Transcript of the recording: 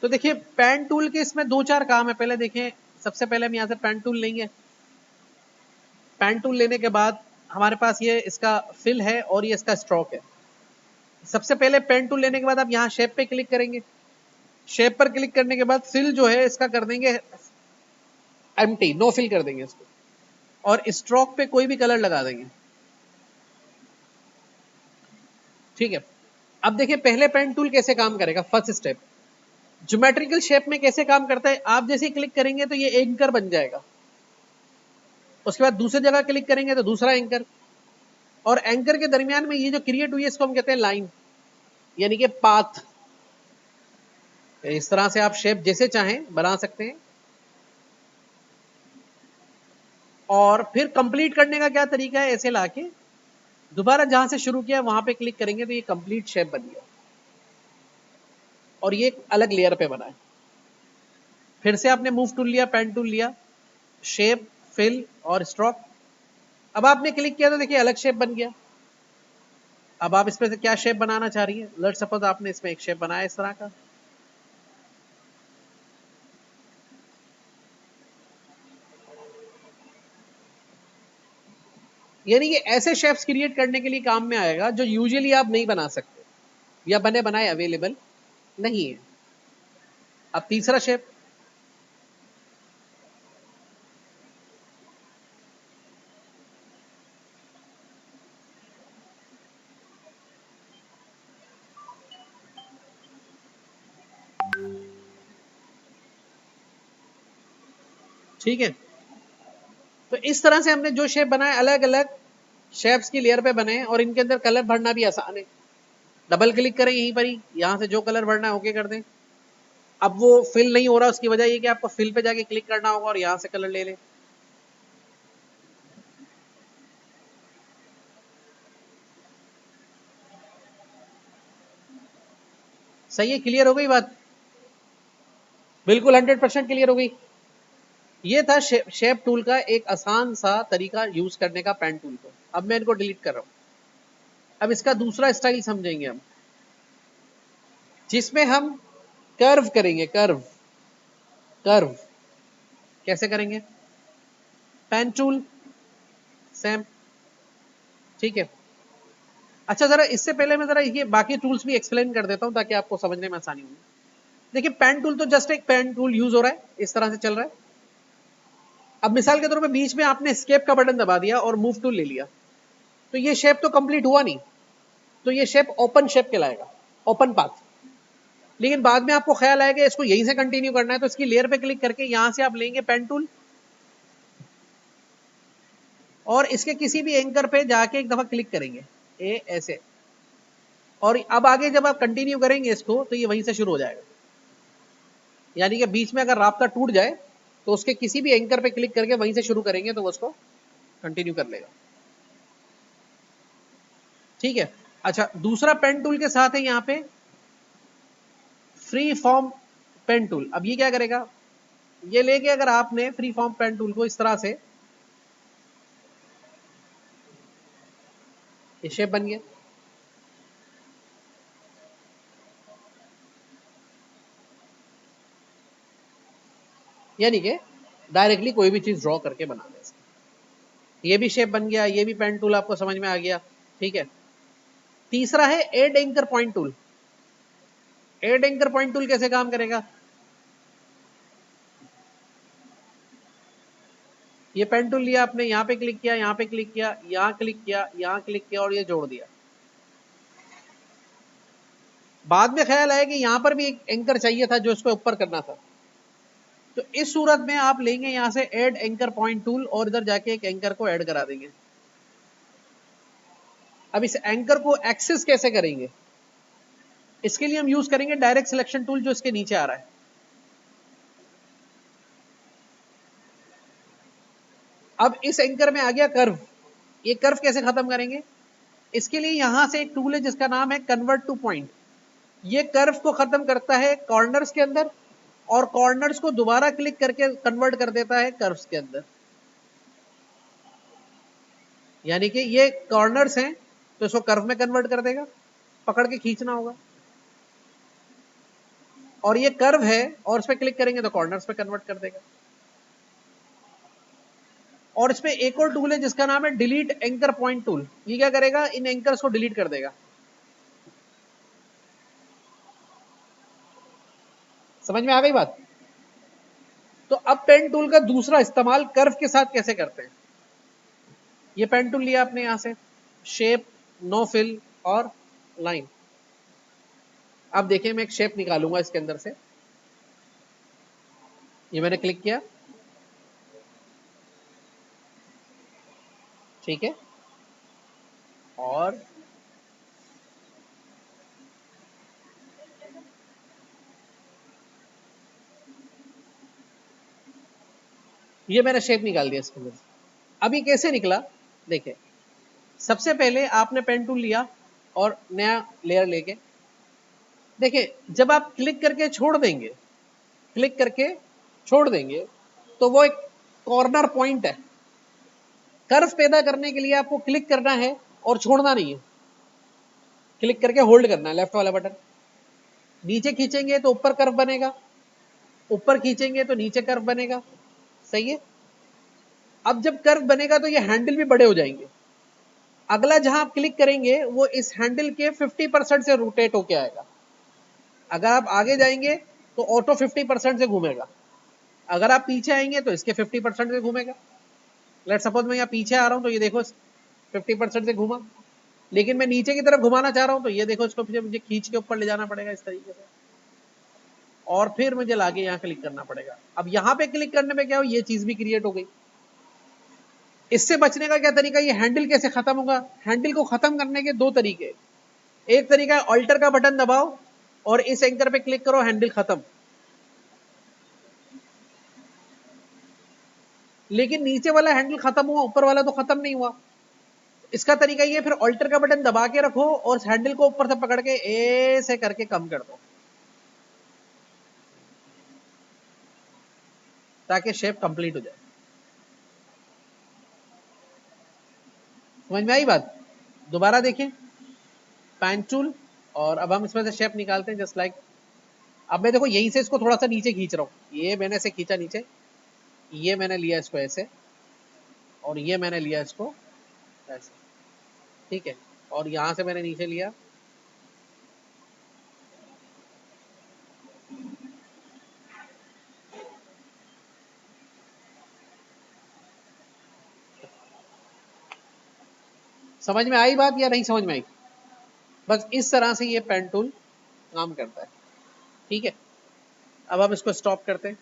तो देखिए pen tool के इसमें 2-4 काम है। पहले देखें, सबसे पहले हम यहाँ से पेन टूल लेंगे। पेन टूल लेने के बाद हमारे पास ये इसका फिल है और ये इसका स्ट्रोक है। सबसे पहले पेन टूल लेने के बाद आप यहाँ शेप पे क्लिक करेंगे। शेप पर क्लिक करने के बाद फिल जो है इसका कर देंगे एम्प्टी, नो फिल कर देंगे इसको, और स्ट्रोक पे कोई भी कलर लगा देंगे। ठीक है, अब देखिए पहले पेन टूल कैसे काम करेगा। फर्स्ट स्टेप, ज्योमेट्रिकल शेप में कैसे काम करता है। आप जैसे ही क्लिक करेंगे तो ये एंकर बन जाएगा, उसके बाद दूसरी जगह क्लिक करेंगे तो दूसरा एंकर, और एंकर के दरमियान में ये जो क्रिएट हुई है इसको हम कहते हैं लाइन, यानी कि पाथ। इस तरह से आप शेप जैसे चाहें बना सकते हैं। और फिर कंप्लीट करने का क्या तरीका है, ऐसे लाके दोबारा जहां से शुरू किया वहां पे क्लिक करेंगे तो ये कंप्लीट शेप बन गया और ये एक अलग लेयर पे बना है। फिर से आपने मूव टूल लिया, पेन टूल लिया, शेप, फिल और स्ट्रोक। अब आपने क्लिक किया तो देखिए अलग शेप बन गया। अब आप इसमें से क्या शेप बनाना चाह रही है। लेट्स सपोज आपने इसमें एक शेप बनाया इस तरह का, यानी कि ऐसे शेप्स क्रिएट करने के लिए काम में आएगा जो यूजुअली आप नहीं बना सकते या बने बनाए अवेलेबल नहीं है। अब तीसरा शेप, ठीक है। तो इस तरह से हमने जो शेप बनाए अलग अलग शेप्स की लेयर पे बने और इनके अंदर कलर भरना भी आसान है। डबल क्लिक करें यहीं पर ही, यहां से जो कलर भरना है ओके कर दें। अब वो फिल नहीं हो रहा, उसकी वजह ये कि आपको फिल पे जाके क्लिक करना होगा और यहां से कलर ले लें। सही है, क्लियर हो गई बात, बिल्कुल 100% क्लियर हो गई। ये था शेप टूल का एक आसान सा तरीका यूज करने का पेन टूल को। अब मैं इनको डिलीट कर रहा हूं। अब इसका दूसरा स्टाइल समझेंगे हम, जिसमें हम कर्व करेंगे। कर्व, कर्व कैसे करेंगे। पेन टूल सेम, ठीक है। अच्छा जरा इससे पहले मैं जरा ये बाकी टूल्स भी एक्सप्लेन कर देता हूं ताकि आपको समझने में आसानी हो। देखिए पेन टूल तो जस्ट एक पेन टूल यूज हो रहा है, इस तरह से चल रहा है। अब मिसाल के तौर पे बीच में आपने एस्केप का बटन दबा दिया और मूव टूल ले लिया, तो ये शेप तो कंप्लीट हुआ नहीं, तो ये शेप ओपन शेप कहलाएगा, ओपन पाथ। लेकिन बाद में आपको ख्याल आएगा इसको यहीं से कंटिन्यू करना है, तो इसकी लेयर पे क्लिक करके यहां से आप लेंगे पेन टूल और इसके किसी भी एंकर पे जाके एक दफा क्लिक करेंगे, ऐसे। और अब आगे जब आप कंटिन्यू करेंगे इसको तो ये वहीं से शुरू हो जाएगा। यानी कि बीच में अगर रास्ता टूट जाए तो उसके किसी भी एंकर पे क्लिक करके वहीं से शुरू करेंगे तो वो उसको कंटिन्यू कर लेगा, ठीक है। अच्छा दूसरा पेन टूल के साथ है यहाँ पे फ्री फॉर्म पेन टूल। अब ये क्या करेगा, ये लेके अगर आपने फ्री फॉर्म पेन टूल को इस तरह से, ये शेप बन गया। यानी कि डायरेक्टली कोई भी चीज ड्रॉ करके बना दे। ये भी शेप बन गया, ये भी पेन टूल आपको समझ में आ गया, ठीक है। तीसरा है add anchor point tool. Add anchor point tool कैसे काम करेगा। ये पेन टूल लिया आपने, यहां पे क्लिक किया, यहां पे क्लिक किया, यहां क्लिक किया, यहां क्लिक किया और ये जोड़ दिया। बाद में ख्याल आया कि यहां पर भी एक एंकर चाहिए था जो इसको ऊपर करना था, तो इस सूरत में आप लेंगे यहां से ऐड एंकर पॉइंट टूल और इधर जाके एक एंकर को ऐड करा देंगे। अब इस एंकर को एक्सेस कैसे करेंगे, इसके लिए हम यूज करेंगे डायरेक्ट सिलेक्शन टूल जो इसके नीचे आ रहा है। अब इस एंकर में आ गया कर्व, ये कर्व कैसे खत्म करेंगे, इसके लिए यहां से एक टूल है जिसका नाम है कन्वर्ट टू पॉइंट। ये कर्व को खत्म करता है कॉर्नर्स के अंदर और कॉर्नर्स को दोबारा क्लिक करके कन्वर्ट कर देता है कर्व्स के अंदर। यानी कि ये कॉर्नर्स हैं तो इसको कर्व में कन्वर्ट कर देगा, पकड़ के खींचना होगा। और ये कर्व है और इस पे क्लिक करेंगे तो कॉर्नर्स पे कन्वर्ट कर देगा। और इसमें एक और टूल है जिसका नाम है डिलीट एंकर पॉइंट टूल। ये क्या करेगा, इन एंकर्स को डिलीट कर देगा। समझ में आ गई बात? तो अब पेन टूल का दूसरा इस्तेमाल कर्व के साथ कैसे करते हैं। ये पेन टूल लिया आपने यहां से, शेप, नो फिल और लाइन। अब देखिए मैं एक शेप निकालूंगा इसके अंदर से। ये मैंने क्लिक किया, ठीक है, और ये मैंने शेप निकाल दिया इसके अंदर से। अब ये कैसे निकला, देखिए सबसे पहले आपने पेन टूल लिया और नया लेयर लेके, देखिए जब आप क्लिक करके छोड़ देंगे, क्लिक करके छोड़ देंगे तो वो एक कॉर्नर पॉइंट है। कर्व पैदा करने के लिए आपको क्लिक करना है और छोड़ना नहीं है, क्लिक करके होल्ड करना है लेफ्ट वाला बटन। नीचे खींचेंगे तो ऊपर कर्व बनेगा, ऊपर खींचेंगे तो नीचे कर्व बनेगा, सही है। अब जब कर्व बनेगा तो ये हैंडल भी बड़े हो जाएंगे। अगला जहां आप क्लिक करेंगे वो इस हैंडल के 50% से रोटेट होके आएगा। अगर आप आगे जाएंगे तो ऑटो 50% से घूमेगा, अगर आप पीछे आएंगे तो इसके 50% से घूमेगा। लेट सपोज मैं यहाँ पीछे आ रहा हूं तो ये देखो 50% से घूमा, लेकिन मैं नीचे की तरफ घुमाना चाह रहा हूं तो ये देखो इसको मुझे खींच के ऊपर ले जाना पड़ेगा इस तरीके से, और फिर मुझे लाके यहाँ क्लिक करना पड़ेगा। अब यहाँ पे क्लिक करने पे क्या हो, ये चीज भी क्रिएट हो गई। इससे बचने का क्या तरीका, ये हैंडल कैसे खत्म होगा। हैंडल को खत्म करने के दो तरीके। एक तरीका है ऑल्टर का बटन दबाओ और इस एंकर पे क्लिक करो, हैंडल खत्म। लेकिन नीचे वाला हैंडल खत्म हुआ, ऊपर वाला तो खत्म नहीं हुआ। इसका तरीका ये, फिर ऑल्टर का बटन दबा के रखो और हैंडल को ऊपर से पकड़ के ऐसे करके कम कर दो ताकि शेप कंप्लीट हो जाए। समझ में आई बात? दोबारा देखें, पेन टूल, और अब हम इसमें से शेप निकालते हैं जस्ट लाइक। अब मैं देखो यहीं से इसको थोड़ा सा नीचे खींच रहा हूं, ये मैंने ऐसे खींचा नीचे, ये मैंने लिया इसको ऐसे, और ये मैंने लिया इसको ऐसे, ठीक है, और यहां से मैंने नीचे लिया। समझ में आई बात या नहीं समझ में आई? बस इस तरह से ये पेन टूल काम करता है, ठीक है। अब हम इसको स्टॉप करते हैं।